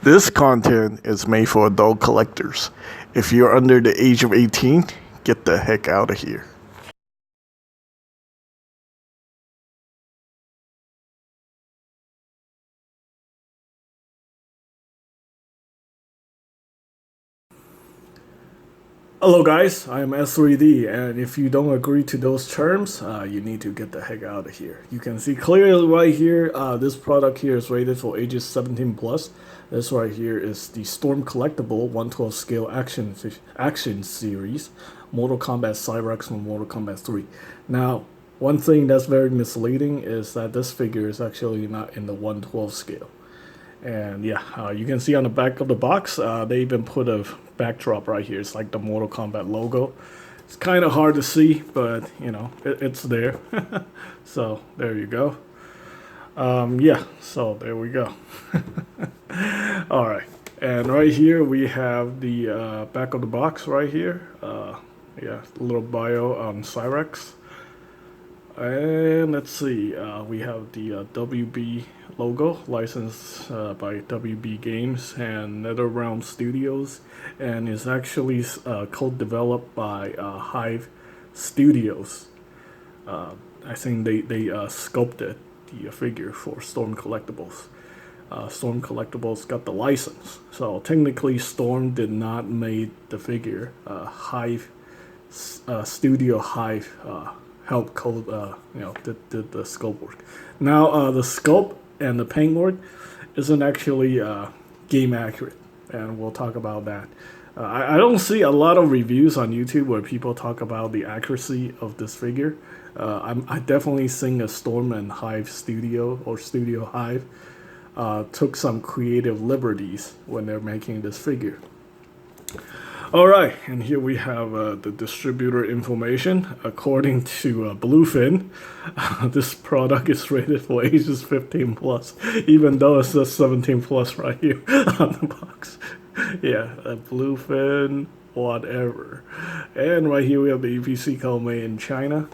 This content is made for adult collectors. If you're under the age of 18, get the heck out of here. Hello guys, I am S3D, and if you don't agree to those terms, you need to get the heck out of here. You can see clearly right here, this product here is rated for ages 17 plus. This right here is the Storm Collectible 112 scale action series, Mortal Kombat Cyrax from Mortal Kombat 3. Now, one thing that's very misleading is that this figure is actually not in the 112 scale. And yeah, you can see on the back of the box, they even put a backdrop right here. It's like the Mortal Kombat logo. It's kind of hard to see, but you know, it's there. So there you go. Yeah, so there we go. All right, and right here we have the back of the box right here. Yeah, a little bio on Cyrax. And let's see, we have the WB logo, licensed by WB Games and NetherRealm Studios, and is actually co-developed by Hive Studios. I think they sculpted the figure for Storm Collectibles. Storm Collectibles got the license, so technically Storm did not make the figure. Hive Studio Hive help code, did the scope work. Now, the scope and the paint work isn't actually game accurate, and we'll talk about that. I don't see a lot of reviews on YouTube where people talk about the accuracy of this figure. I definitely think a Storm and Hive Studio or Studio Hive took some creative liberties when they're making this figure. Alright, and here we have the distributor information. According to Bluefin, this product is rated for ages 15 plus, even though it says 17 plus right here on the box. Yeah, Bluefin, whatever. And right here we have the EPC code made in China.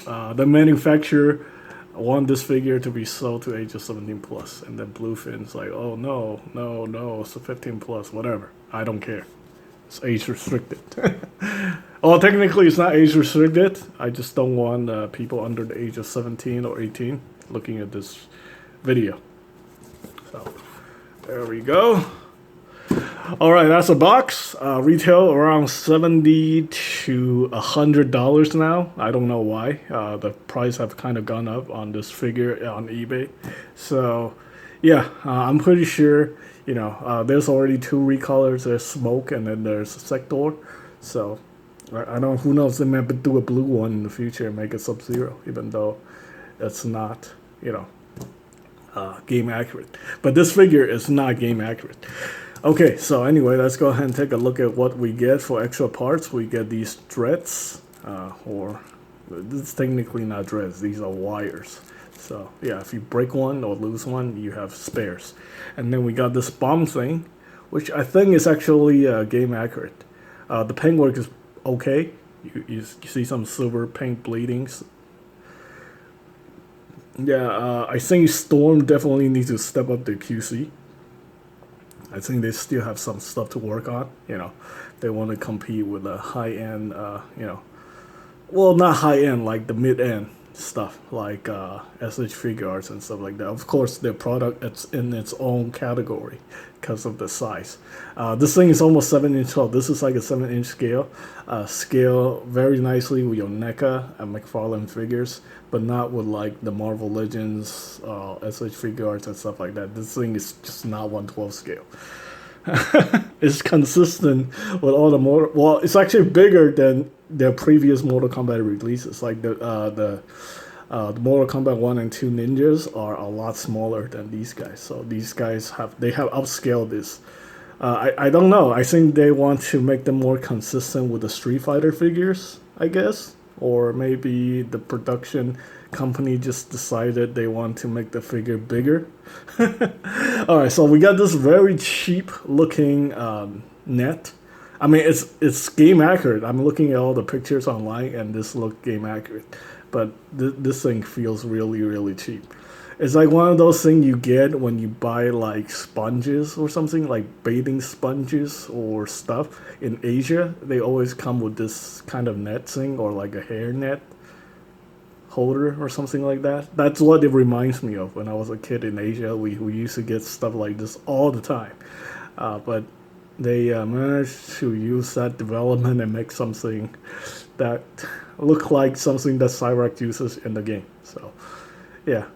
The manufacturer want this figure to be sold to ages 17 plus, and then Bluefin's like, oh no, it's a 15 plus, whatever. I don't care. It's age restricted. Well, technically it's not age restricted. I just don't want people under the age of 17 or 18 looking at this video. So there we go. Alright, that's a box. Retail around $70 to $100 now. I don't know why. The price have kind of gone up on this figure on eBay. So yeah, I'm pretty sure, you know, there's already two recolors. There's Smoke and then there's Sector. So I don't, who knows, they might do a blue one in the future and make it Sub-Zero, even though it's not, you know, game accurate. But this figure is not game accurate. Okay, so anyway, let's go ahead and take a look at what we get for extra parts. We get these dreads, or this is technically not dreads, these are wires. So yeah, if you break one or lose one, you have spares. And then we got this bomb thing, which I think is actually game accurate. The paint work is okay. You see some silver paint bleedings. Yeah, I think Storm definitely needs to step up their QC. I think they still have some stuff to work on. You know, they want to compete with a high-end, you know, well, not high-end, like the mid-end stuff, like SH Figure Arts and stuff like that. Of course, their product, it's in its own category because of the size. This thing is almost 7" tall. This is like a 7" scale. Scale very nicely with your NECA and McFarlane figures, but not with like the Marvel Legends, SH Figure Arts and stuff like that. This thing is just not 112 scale. It's consistent with all the more. Well, it's actually bigger than their previous Mortal Kombat releases. Like the Mortal Kombat 1 and 2 ninjas are a lot smaller than these guys. So these guys have upscaled this. I don't know. I think they want to make them more consistent with the Street Fighter figures, I guess. Or maybe the production company just decided they want to make the figure bigger. Alright, so we got this very cheap looking net. I mean, it's game accurate. I'm looking at all the pictures online and this look game accurate. But this thing feels really, really cheap. It's like one of those things you get when you buy like sponges or something, like bathing sponges or stuff in Asia. They always come with this kind of net thing or like a hair net holder or something like that. That's what it reminds me of when I was a kid in Asia. We used to get stuff like this all the time. But they managed to use that development and make something that look like something that Cyrax uses in the game. So, yeah.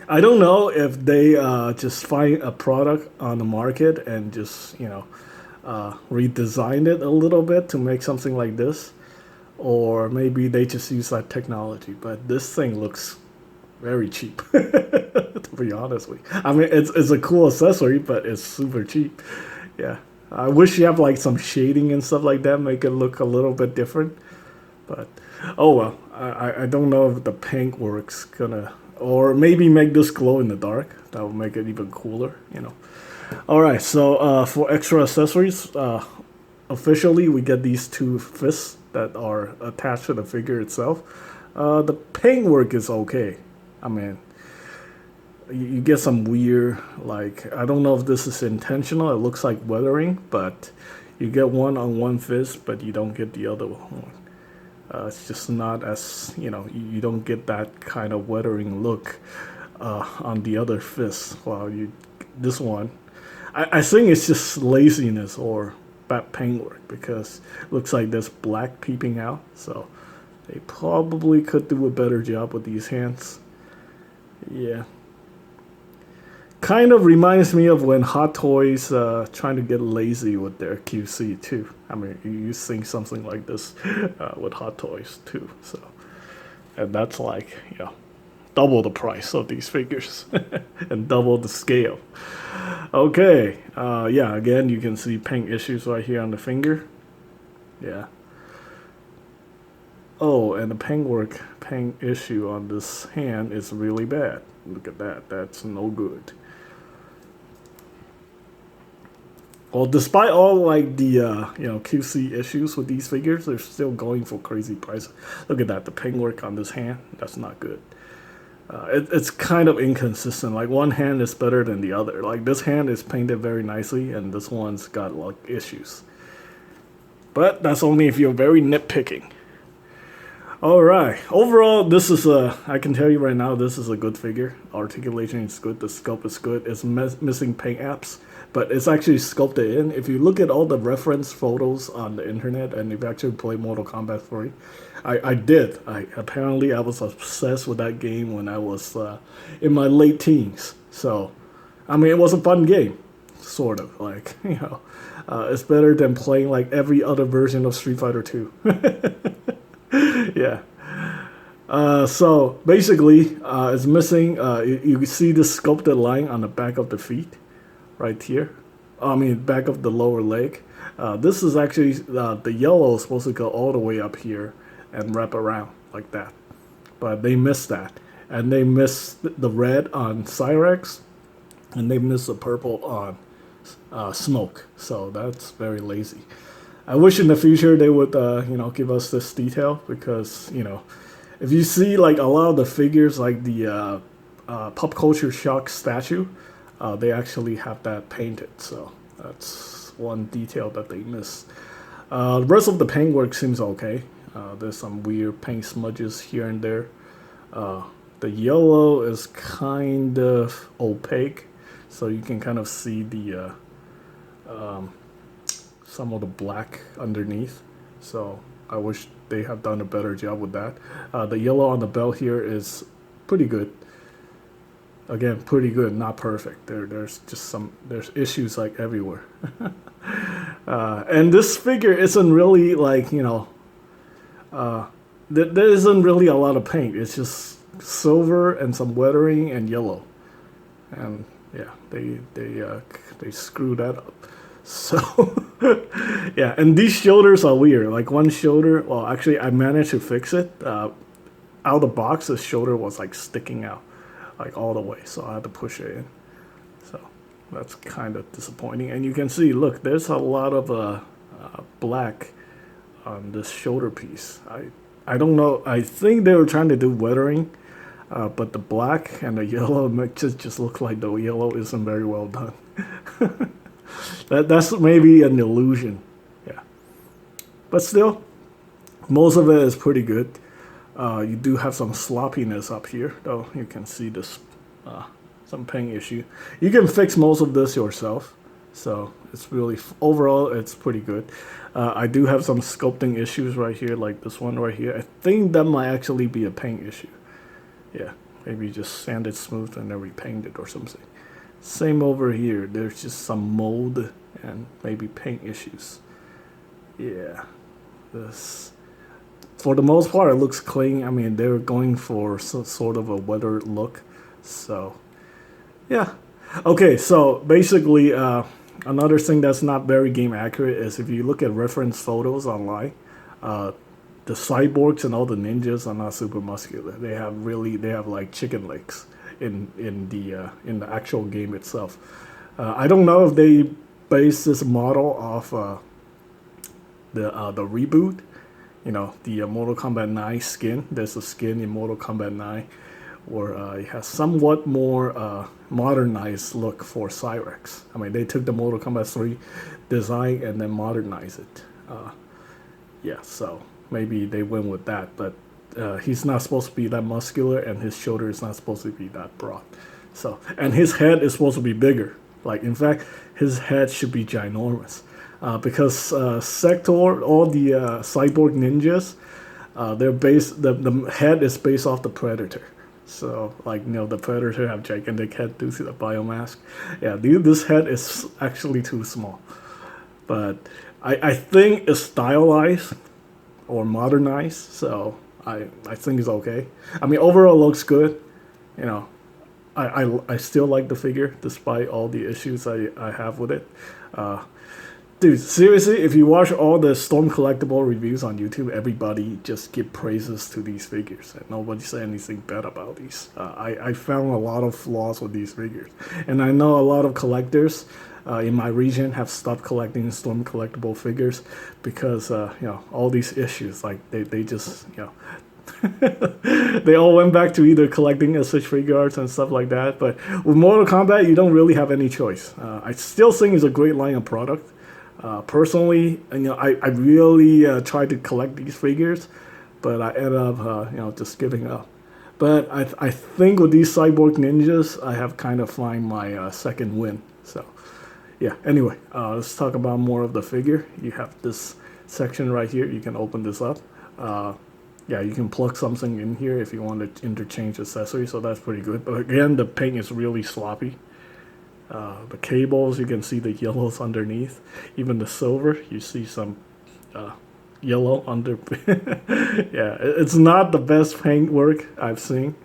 I don't know if they just find a product on the market and just, redesigned it a little bit to make something like this. Or maybe they just use that technology. But this thing looks very cheap, to be honest with you. I mean, it's a cool accessory, but it's super cheap. Yeah. I wish you have like some shading and stuff like that, make it look a little bit different. But, oh well. I don't know if the paint works gonna... Or maybe make this glow in the dark. That would make it even cooler, Alright, so for extra accessories, officially we get these two fists that are attached to the figure itself. The paintwork is okay. I mean, you get some weird, like, I don't know if this is intentional. It looks like weathering, but you get one on one fist, but you don't get the other one. It's just not as, you don't get that kind of weathering look on the other fist. While this one, I think it's just laziness or bad paintwork because it looks like there's black peeping out. So they probably could do a better job with these hands. Yeah. Kind of reminds me of when Hot Toys trying to get lazy with their QC too. I mean, you think something like this with Hot Toys too. So, and that's like, double the price of these figures and double the scale. Okay, yeah, again, you can see paint issues right here on the finger. Yeah. Oh, and the paint issue on this hand is really bad. Look at that. That's no good. Well, despite all like the QC issues with these figures, they're still going for crazy prices. Look at that, the paintwork on this hand, that's not good. It's kind of inconsistent. Like one hand is better than the other. Like this hand is painted very nicely, and this one's got like issues. But that's only if you're very nitpicking. Alright, overall, this is I can tell you right now, this is a good figure. Articulation is good, the sculpt is good. It's missing paint apps, but it's actually sculpted in. If you look at all the reference photos on the internet, and if you actually play Mortal Kombat 3, I did. Apparently I was obsessed with that game when I was in my late teens. So, I mean, it was a fun game, sort of. Like, it's better than playing like every other version of Street Fighter 2. Yeah. So basically, it's missing. You see the sculpted line on the back of the feet, right here. I mean, back of the lower leg. This is actually the yellow is supposed to go all the way up here and wrap around like that, but they missed that, and they missed the red on Cyrax, and they missed the purple on Smoke. So that's very lazy. I wish in the future they would, give us this detail because, if you see like a lot of the figures, like the Pop Culture Shock statue, they actually have that painted. So that's one detail that they missed. The rest of the paintwork seems okay. There's some weird paint smudges here and there. The yellow is kind of opaque, so you can kind of see the some of the black underneath. So I wish they have done a better job with that. The yellow on the belt here is pretty good. Again, pretty good, not perfect. There's issues like everywhere. And this figure isn't really like, there isn't really a lot of paint. It's just silver and some weathering and yellow. And yeah, they screwed that up. So, yeah, and these shoulders are weird. Like one shoulder, well, actually, I managed to fix it. Out of the box, the shoulder was like sticking out, like all the way. So I had to push it in. So that's kind of disappointing. And you can see, look, there's a lot of black on this shoulder piece. I don't know. I think they were trying to do weathering. but the black and the yellow just look like the yellow isn't very well done. That's maybe an illusion, yeah. But still, most of it is pretty good. You do have some sloppiness up here, though. You can see this, some paint issue. You can fix most of this yourself, so it's really overall it's pretty good. I do have some sculpting issues right here, like this one right here. I think that might actually be a paint issue. Yeah, maybe just sand it smooth and then repaint it or something. Same over here. There's just some mold and maybe paint issues. Yeah, this for the most part it looks clean. I mean, they're going for sort of a weathered look, so yeah. Okay, so basically, another thing that's not very game accurate is if you look at reference photos online, the cyborgs and all the ninjas are not super muscular. They have like chicken legs in the actual game itself. I don't know if they base this model off the reboot. You know, the Mortal Kombat 9 skin. There's a skin in Mortal Kombat 9 where it has somewhat more modernized look for Cyrax. I mean, they took the Mortal Kombat 3 design and then modernized it. Yeah, so maybe they went with that, but he's not supposed to be that muscular, and his shoulder is not supposed to be that broad. So, and his head is supposed to be bigger. Like, in fact, his head should be ginormous. Because Sector, all the cyborg ninjas, the head is based off the Predator. So, like, you know, the Predator have gigantic head due to the biomask. Yeah, this head is actually too small. But I think it's stylized or modernized, so I think it's okay. I mean, overall looks good. You know, I still like the figure despite all the issues I have with it. Dude, seriously, if you watch all the Storm Collectible reviews on YouTube, everybody just give praises to these figures, and nobody say anything bad about these. I found a lot of flaws with these figures, and I know a lot of collectors in my region have stopped collecting Storm Collectible figures because you know, all these issues. Like they just, you know, they all went back to either collecting SH figures and stuff like that. But with Mortal Kombat, you don't really have any choice. I still think it's a great line of product. Personally, you know, I really tried to collect these figures, but I ended up, you know, just giving up. But I think with these cyborg ninjas, I have kind of find my second win. So, yeah. Anyway, let's talk about more of the figure. You have this section right here. You can open this up. Yeah, you can plug something in here if you want to interchange accessories. So that's pretty good. But again, the paint is really sloppy. The cables, you can see the yellows underneath. Even the silver, you see some yellow under. Yeah, it's not the best paint work I've seen,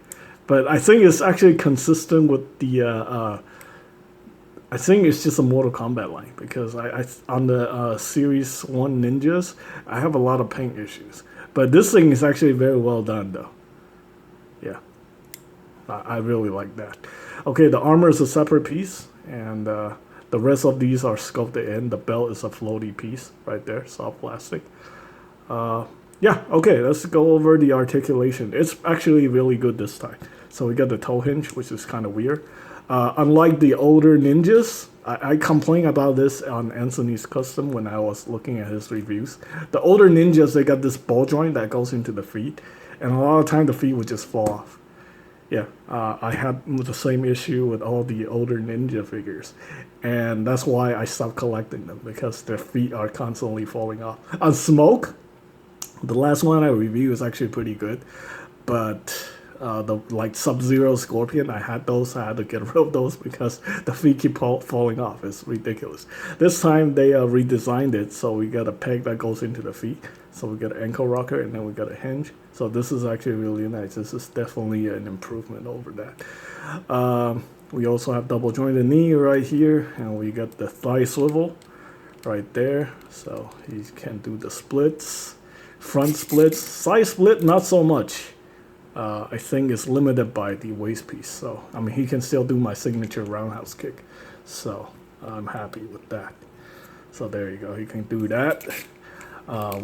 but I think it's actually consistent with the. I think it's just a Mortal Kombat line because I on the Series 1 Ninjas, I have a lot of paint issues, but this thing is actually very well done though. Yeah, I really like that. Okay, the armor is a separate piece, and the rest of these are sculpted in. The belt is a floaty piece right there, soft plastic. Yeah, okay, let's go over the articulation. It's actually really good this time. So we got the toe hinge, which is kind of weird. Unlike the older ninjas, I complained about this on Anthony's Custom when I was looking at his reviews. The older ninjas, they got this ball joint that goes into the feet, and a lot of time the feet would just fall off. Yeah, I had the same issue with all the older ninja figures, and that's why I stopped collecting them, because their feet are constantly falling off. On Smoke, the last one I reviewed is actually pretty good, but the like Sub-Zero Scorpion, I had to get rid of those because the feet keep falling off. It's ridiculous. This time they redesigned it, so we got a peg that goes into the feet. So we got an ankle rocker, and then we got a hinge. So this is actually really nice. This is definitely an improvement over that. We also have double jointed knee right here, and we got the thigh swivel right there. So he can do the splits, front splits, side split, not so much. I think it's limited by the waist piece. So, I mean, he can still do my signature roundhouse kick. So, I'm happy with that. So, there you go. He can do that.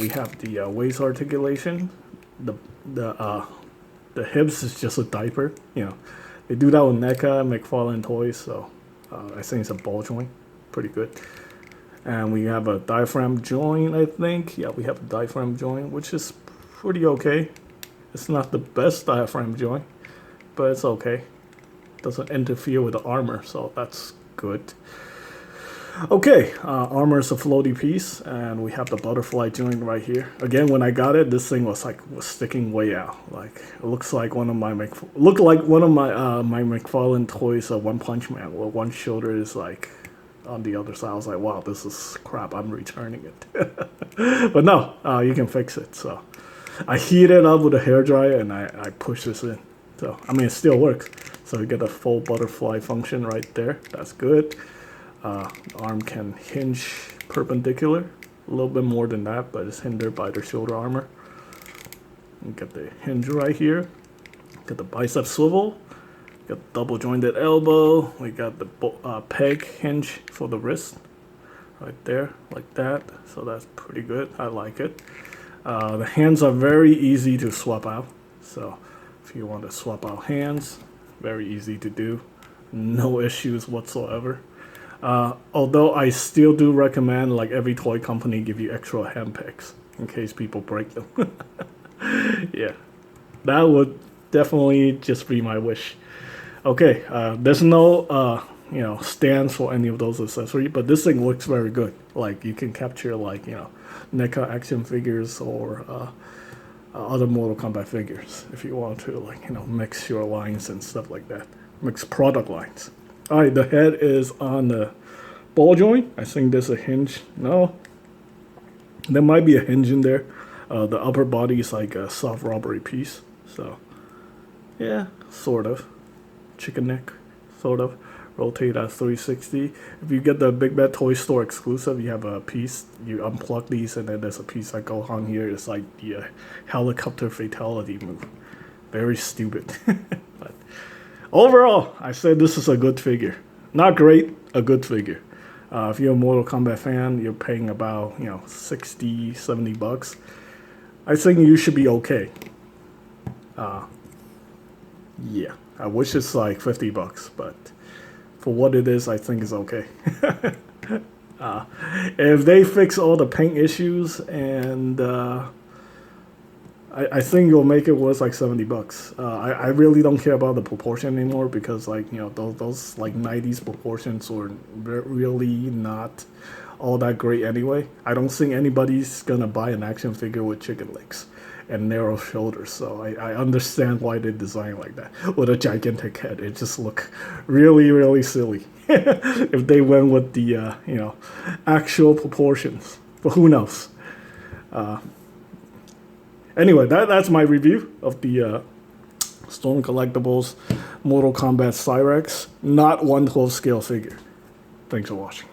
We have the waist articulation. The The hips is just a diaper. You know, they do that with NECA, McFarlane Toys, so I think it's a ball joint. Pretty good. And we have a diaphragm joint, I think. Yeah, we have a diaphragm joint, which is pretty okay. It's not the best diaphragm joint, but it's okay. Doesn't interfere with the armor, so that's good. Okay, armor is a floaty piece, and we have the butterfly joint right here. Again, when I got it, this thing was sticking way out. Like it looks like one of my my McFarlane Toys, One Punch Man, where one shoulder is like on the other side. I was like, wow, this is crap. I'm returning it. But no, you can fix it. So I heat it up with a hairdryer, and I push this in. So I mean, it still works. So you get a full butterfly function right there. That's good. The arm can hinge perpendicular, a little bit more than that, but it's hindered by the shoulder armor. You get the hinge right here. Get the bicep swivel. Got the double jointed elbow. We got the peg hinge for the wrist, right there, like that. So that's pretty good. I like it. The hands are very easy to swap out. So if you want to swap out hands, very easy to do. No issues whatsoever. Although I still do recommend, like every toy company, give you extra hand pegs in case people break them. Yeah, that would definitely just be my wish. Okay, there's no stands for any of those accessories, but this thing looks very good. Like you can capture like NECA action figures or other Mortal Kombat figures if you want to mix your lines and stuff like that. Mix product lines. Alright, the head is on the ball joint. I think there's a hinge. No. There might be a hinge in there. The upper body is like a soft rubbery piece. So, yeah, sort of. Chicken neck, sort of. Rotate at 360. If you get the Big Bad Toy Store exclusive, you have a piece. You unplug these, and then there's a piece that goes on here. It's like the helicopter fatality move. Very stupid. But overall, I said this is a good figure. Not great, a good figure. If you're a Mortal Kombat fan, you're paying about, 60, 70 bucks. I think you should be okay. Yeah, I wish it's like 50 bucks, but for what it is, I think it's okay. If they fix all the paint issues and I think it'll make it worth like 70 bucks. I really don't care about the proportion anymore because those like 90s proportions were really not all that great anyway. I don't think anybody's gonna buy an action figure with chicken legs and narrow shoulders, so I understand why they design like that. With a gigantic head, it just look really, really silly if they went with the actual proportions. But who knows? Anyway, that's my review of the Storm Collectibles Mortal Kombat Cyrax, not 1/12 scale figure. Thanks for watching.